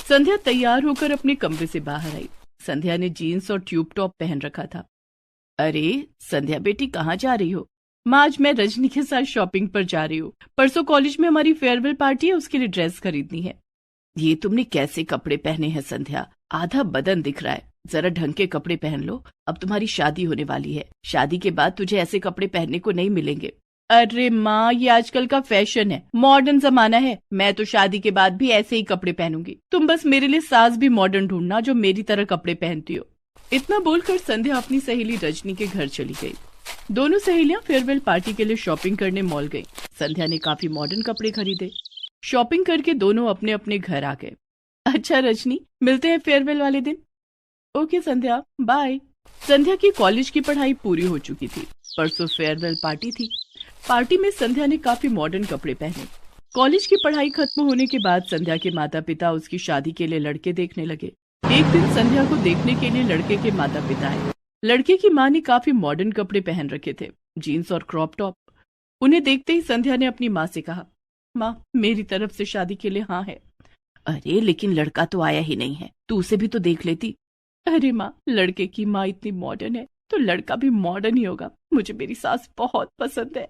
संध्या तैयार होकर अपने कमरे से बाहर आई। संध्या ने जीन्स और ट्यूब टॉप पहन रखा था। अरे संध्या बेटी, कहाँ जा रही हो? माँ, आज मैं रजनी के साथ शॉपिंग पर जा रही हूँ। परसों कॉलेज में हमारी फेयरवेल पार्टी है, उसके लिए ड्रेस खरीदनी है। ये तुमने कैसे कपड़े पहने हैं संध्या? आधा बदन दिख रहा है। जरा ढंग के कपड़े पहन लो, अब तुम्हारी शादी होने वाली है। शादी के बाद तुझे ऐसे कपड़े पहनने को नहीं मिलेंगे। अरे माँ, ये आजकल का फैशन है, मॉडर्न जमाना है। मैं तो शादी के बाद भी ऐसे ही कपड़े पहनूंगी। तुम बस मेरे लिए सास भी मॉडर्न ढूंढना जो मेरी तरह कपड़े पहनती हो। इतना बोलकर संध्या अपनी सहेली रजनी के घर चली गई। दोनों सहेलियां फेयरवेल पार्टी के लिए शॉपिंग करने मॉल गई। संध्या ने काफी मॉडर्न कपड़े खरीदे। शॉपिंग करके दोनों अपने अपने घर आ गए। अच्छा रजनी, मिलते हैं फेयरवेल वाले दिन। ओके संध्या, बाय। संध्या की कॉलेज की पढ़ाई पूरी हो चुकी थी। परसों फेयरवेल पार्टी थी। पार्टी में संध्या ने काफी मॉडर्न कपड़े पहने। कॉलेज की पढ़ाई खत्म होने के बाद संध्या के माता पिता उसकी शादी के लिए लड़के देखने लगे। एक दिन संध्या को देखने के लिए लड़के के माता पिता आए। लड़के की माँ ने काफी मॉडर्न कपड़े पहन रखे थे, जीन्स और क्रॉप टॉप। उन्हें देखते ही संध्या ने अपनी माँ से कहा, माँ, मेरी तरफ से शादी के लिए हाँ है। अरे लेकिन लड़का तो आया ही नहीं है, तू उसे भी तो देख लेती। अरे माँ, लड़के की माँ इतनी मॉडर्न है तो लड़का भी मॉडर्न ही होगा। मुझे मेरी सास बहुत पसंद है।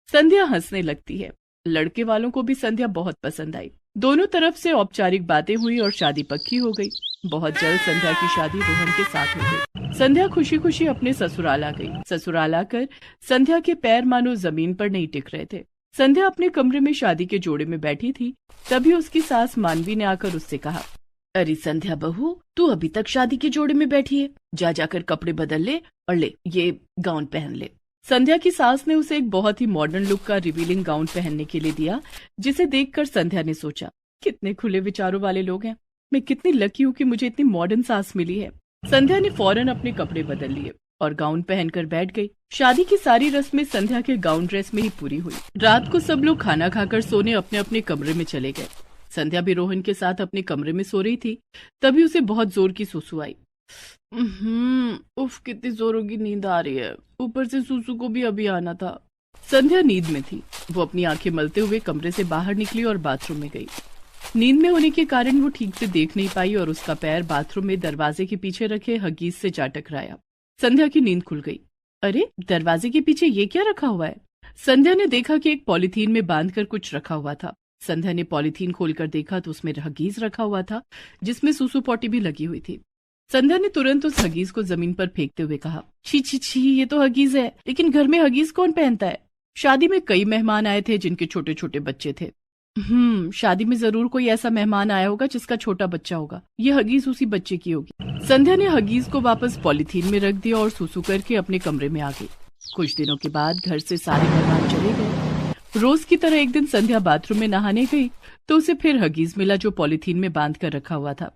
संध्या हंसने लगती है। लड़के वालों को भी संध्या बहुत पसंद आई। दोनों तरफ से औपचारिक बातें हुई और शादी पक्की हो गई। बहुत जल्द संध्या की शादी रोहन के साथ हो गई। संध्या खुशी खुशी अपने ससुराल आ गई। ससुराल आकर संध्या के पैर मानो जमीन पर नहीं टिक रहे थे। संध्या अपने कमरे में शादी के जोड़े में बैठी थी। तभी उसकी सास मानवी ने आकर उससे कहा, अरे संध्या बहू, तू अभी तक शादी के जोड़े में बैठी है? जा जाकर कपड़े बदल ले और ले ये गाउन पहन ले। संध्या की सास ने उसे एक बहुत ही मॉडर्न लुक का रिवीलिंग गाउन पहनने के लिए दिया, जिसे देखकर संध्या ने सोचा, कितने खुले विचारों वाले लोग हैं। मैं कितनी लकी हूँ कि मुझे इतनी मॉडर्न सास मिली है। संध्या ने फौरन अपने कपड़े बदल लिए और गाउन पहनकर बैठ गई। शादी की सारी रस्में संध्या के गाउन ड्रेस में ही पूरी हुई। रात को सब लोग खाना खाकर सोने अपने अपने कमरे में चले गए। संध्या भी रोहन के साथ अपने कमरे में सो रही थी। तभी उसे बहुत जोर की सुसु आई। उफ, कितनी जोरों की नींद आ रही है। ऊपर से सुसु को भी अभी आना था। संध्या नींद में थी। वो अपनी आंखें मलते हुए कमरे से बाहर निकली और बाथरूम में गई। नींद में होने के कारण वो ठीक से देख नहीं पाई और उसका पैर बाथरूम में दरवाजे के पीछे रखे हगीज से जा टकराया। संध्या की नींद खुल गई। अरे, दरवाजे के पीछे ये क्या रखा हुआ है? संध्या ने देखा कि एक पॉलिथीन में बांधकर कुछ रखा हुआ था। संध्या ने पॉलिथीन खोलकर देखा तो उसमें हगीज रखा हुआ था, जिसमें सुसु पॉटी भी लगी हुई थी। संध्या ने तुरंत उस हगीज को जमीन पर फेंकते हुए कहा, छी छी छी, ये तो हगीज है। लेकिन घर में हगीज कौन पहनता है? शादी में कई मेहमान आए थे जिनके छोटे छोटे बच्चे थे। शादी में जरूर कोई ऐसा मेहमान आया होगा जिसका छोटा बच्चा होगा। ये हगीज उसी बच्चे की होगी। संध्या ने हगीज को वापस पॉलिथीन में रख दिया और सुसु करके अपने कमरे में आ गई। कुछ दिनों के बाद घर से सारे मेहमान चले गए। रोज की तरह एक दिन संध्या बाथरूम में नहाने गई तो उसे फिर हगीज मिला जो पॉलिथीन में बांध कर रखा हुआ था।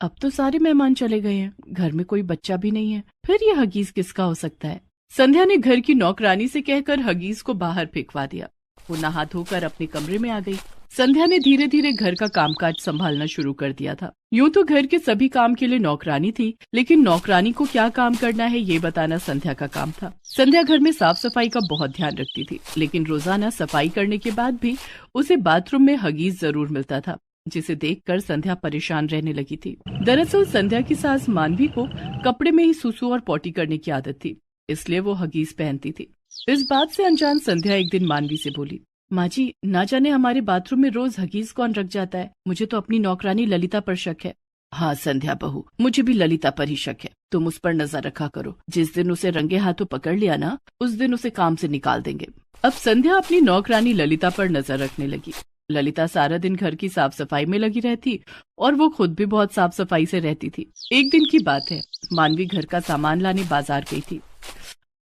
अब तो सारे मेहमान चले गए हैं, घर में कोई बच्चा भी नहीं है, फिर ये हगीज किसका हो सकता है? संध्या ने घर की नौकरानी से कहकर हगीज को बाहर फेंकवा दिया। वो नहा धोकर अपने कमरे में आ गई। संध्या ने धीरे धीरे घर का कामकाज संभालना शुरू कर दिया था। यूं तो घर के सभी काम के लिए नौकरानी थी, लेकिन नौकरानी को क्या काम करना है ये बताना संध्या का काम था। संध्या घर में साफ सफाई का बहुत ध्यान रखती थी, लेकिन रोजाना सफाई करने के बाद भी उसे बाथरूम में हगीज जरूर मिलता था, जिसे देखकर संध्या परेशान रहने लगी थी। दरअसल संध्या की सास मानवी को कपड़े में ही सुसु और पॉटी करने की आदत थी, इसलिए वो हगीज पहनती थी। इस बात से अनजान संध्या एक दिन मानवी से बोली, माँ जी, ना जाने हमारे बाथरूम में रोज हगीज कौन रख जाता है। मुझे तो अपनी नौकरानी ललिता पर शक है। हाँ संध्या बहू, मुझे भी ललिता पर ही शक है। तुम उस पर नजर रखा करो। जिस दिन उसे रंगे हाथों पकड़ लिया ना, उस दिन उसे काम से निकाल देंगे। अब संध्या अपनी नौकरानी ललिता पर नजर रखने लगी। ललिता सारा दिन घर की साफ सफाई में लगी रहती और वो खुद भी बहुत साफ सफाई से रहती थी। एक दिन की बात है, मानवी घर का सामान लाने बाजार गई थी।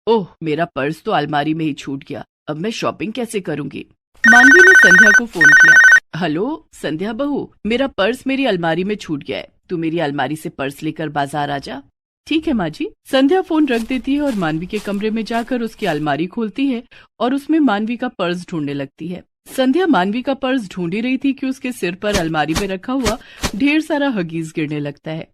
ओह, मेरा पर्स तो अलमारी में ही छूट गया। अब मैं शॉपिंग कैसे करूंगी? मानवी ने संध्या को फोन किया। हेलो संध्या बहू, मेरा पर्स मेरी अलमारी में छूट गया है। तू मेरी अलमारी से पर्स लेकर बाजार आ जा। ठीक है माँ जी। संध्या फोन रख देती है और मानवी के कमरे में जाकर उसकी अलमारी खोलती है और उसमें मानवी का पर्स ढूंढने लगती है। संध्या मानवी का पर्स ढूंढ ही रही थी कि उसके सिर पर अलमारी में रखा हुआ ढेर सारा हगीज गिरने लगता है।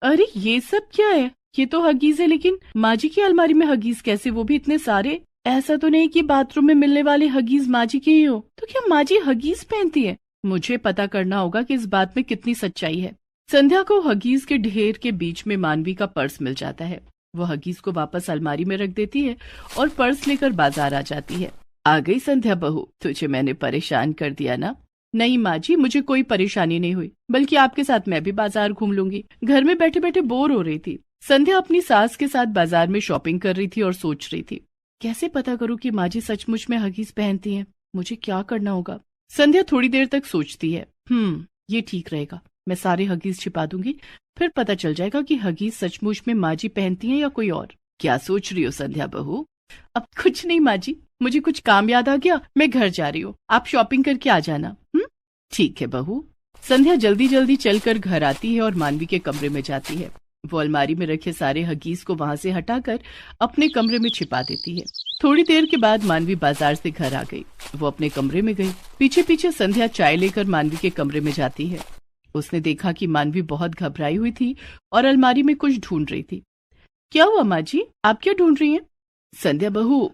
अरे ये सब क्या है? ये तो हगीज है, लेकिन माँ जी की अलमारी में हगीज कैसे, वो भी इतने सारे? ऐसा तो नहीं कि बाथरूम में मिलने वाले हगीज माँ जी के ही हो। तो क्या माँ जी हगीज पहनती है? मुझे पता करना होगा कि इस बात में कितनी सच्चाई है। संध्या को हगीज के ढेर के बीच में मानवी का पर्स मिल जाता है। वो हगीज को वापस अलमारी में रख देती है और पर्स लेकर बाजार आ जाती है। आ गई संध्या बहू, तुझे मैंने परेशान कर दिया ना? नहीं माँ जी, मुझे कोई परेशानी नहीं हुई, बल्कि आपके साथ मैं भी बाजार घूम लूंगी। घर में बैठे बैठे बोर हो रही थी। संध्या अपनी सास के साथ बाजार में शॉपिंग कर रही थी और सोच रही थी, कैसे पता करूं कि माँ जी सचमुच में हगीज पहनती हैं? मुझे क्या करना होगा? संध्या थोड़ी देर तक सोचती है। ये ठीक रहेगा, मैं सारे हगीज छिपा दूंगी, फिर पता चल जाएगा कि हगीज सचमुच में माँ जी पहनती हैं या कोई और। क्या सोच रही हो संध्या बहू? अब कुछ नहीं माँ जी, मुझे कुछ काम याद आ गया, मैं घर जा रही हूँ, आप शॉपिंग करके आ जाना। ठीक है बहू। संध्या जल्दी जल्दी चलकर घर आती है और मानवी के कमरे में जाती है। वो अलमारी में रखे सारे हगीज को वहां से हटाकर अपने कमरे में छिपा देती है। थोड़ी देर के बाद मानवी बाजार से घर आ गई। वो अपने कमरे में गई। पीछे पीछे संध्या चाय लेकर मानवी के कमरे में जाती है। उसने देखा कि मानवी बहुत घबराई हुई थी और अलमारी में कुछ ढूंढ रही थी। क्या हुआ माँ जी, आप क्या ढूंढ रही हैं? संध्या बहू,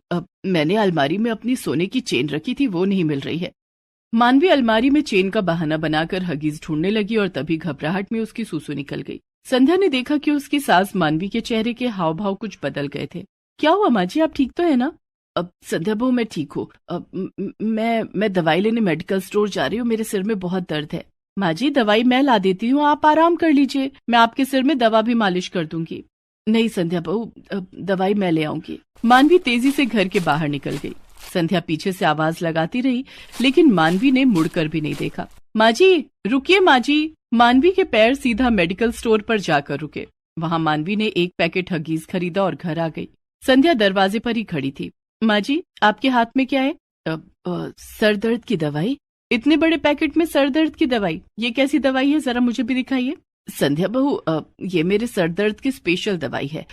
मैंने अलमारी में अपनी सोने की चेन रखी थी, वो नहीं मिल रही है। मानवी अलमारी में चेन का बहाना बनाकर हगीज ढूंढने लगी और तभी घबराहट में उसकी सूसू निकल गई। संध्या ने देखा कि उसकी सास मानवी के चेहरे के हाव भाव कुछ बदल गए थे। क्या हुआ माँ जी, आप ठीक तो है ना? अब संध्या बहू, मैं ठीक हूँ। मैं दवाई लेने मेडिकल स्टोर जा रही हूँ, मेरे सिर में बहुत दर्द है। माँ जी, दवाई मैं ला देती हूँ, आप आराम कर लीजिए, मैं आपके सिर में दवा भी मालिश कर दूंगी। नहीं संध्या बहू, दवाई मैं ले आऊंगी। मानवी तेजी से घर के बाहर निकल गई। संध्या पीछे से आवाज लगाती रही, लेकिन मानवी ने मुड़कर भी नहीं देखा। माँ जी, रुकिए माँ जी। मानवी के पैर सीधा मेडिकल स्टोर पर जाकर रुके। वहाँ मानवी ने एक पैकेट हगीज खरीदा और घर आ गई। संध्या दरवाजे पर ही खड़ी थी। माँ जी, आपके हाथ में क्या है? सर दर्द की दवाई। इतने बड़े पैकेट में सर दर्द की दवाई, ये कैसी दवाई है, जरा मुझे भी दिखाइए। संध्या बहू, ये मेरे सर दर्द की स्पेशल दवाई है।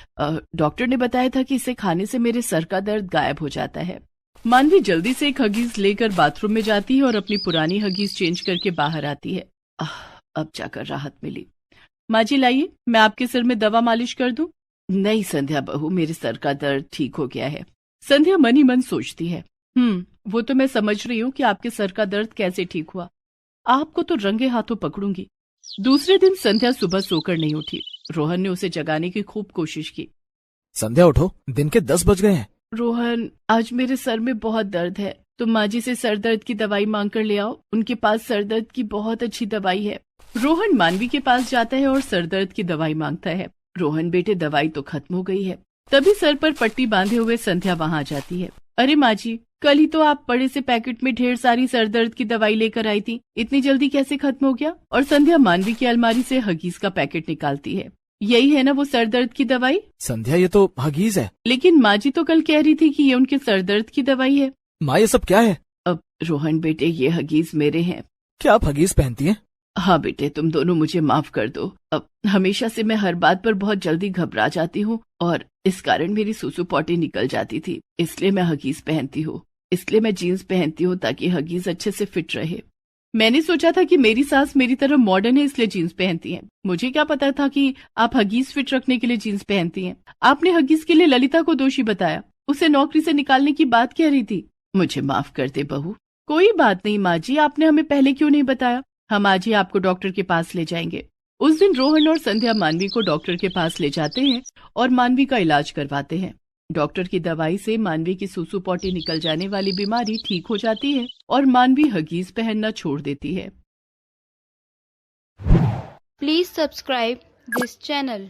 डॉक्टर ने बताया था कि इसे खाने से मेरे सर का दर्द गायब हो जाता है। मानवी जल्दी से एक हगीज लेकर बाथरूम में जाती है और अपनी पुरानी हगीज चेंज करके बाहर आती है। अब जाकर राहत मिली। माँ जी लाइए, मैं आपके सिर में दवा मालिश कर दूं। नहीं संध्या बहू, मेरे सर का दर्द ठीक हो गया है। संध्या मन ही मन सोचती है, वो तो मैं समझ रही हूँ कि आपके सर का दर्द कैसे ठीक हुआ। आपको तो रंगे हाथों पकड़ूंगी। दूसरे दिन संध्या सुबह सोकर नहीं उठी। रोहन ने उसे जगाने की खूब कोशिश की। संध्या उठो, दिन के 10 बज गए हैं। रोहन, आज मेरे सर में बहुत दर्द है, तुम माँ जी से सर दर्द की दवाई मांग कर ले आओ, उनके पास सर दर्द की बहुत अच्छी दवाई है। रोहन मानवी के पास जाता है और सर दर्द की दवाई मांगता है। रोहन बेटे, दवाई तो खत्म हो गई है। तभी सर पर पट्टी बांधे हुए संध्या वहाँ जाती है। अरे माँ जी, कल ही तो आप बड़े से पैकेट में ढेर सारी सर दर्द की दवाई लेकर आई थी, इतनी जल्दी कैसे खत्म हो गया? और संध्या मानवी की अलमारी से हगीज का पैकेट निकालती है। यही है ना वो सर दर्द की दवाई? संध्या, ये तो हगीज है। लेकिन माँ जी तो कल कह रही थी कि ये उनके सर दर्द की दवाई है। माँ, ये सब क्या है? अब रोहन बेटे, ये हगीज मेरे हैं। क्या आप हगीज पहनती हैं? हाँ बेटे, तुम दोनों मुझे माफ कर दो। अब हमेशा से मैं हर बात पर बहुत जल्दी घबरा जाती हूँ और इस कारण मेरी सुसु पॉटी निकल जाती थी, इसलिए मैं हगीज पहनती हूँ। इसलिए मैं जीन्स पहनती हूँ ताकि हगीज अच्छे से फिट रहे। मैंने सोचा था कि मेरी सास मेरी तरह मॉडर्न है इसलिए जीन्स पहनती हैं। मुझे क्या पता था कि आप हगीज फिट रखने के लिए जीन्स पहनती हैं। आपने हगीज के लिए ललिता को दोषी बताया, उसे नौकरी से निकालने की बात कह रही थी। मुझे माफ कर दे बहू। कोई बात नहीं माँ जी, आपने हमें पहले क्यों नहीं बताया? हम आज ही आपको डॉक्टर के पास ले जाएंगे। उस दिन रोहन और संध्या मानवी को डॉक्टर के पास ले जाते हैं और मानवी का इलाज करवाते हैं। डॉक्टर की दवाई से मानवी की सुसु पॉटी निकल जाने वाली बीमारी ठीक हो जाती है और मानवी हगीज पहनना छोड़ देती है। Please subscribe this channel.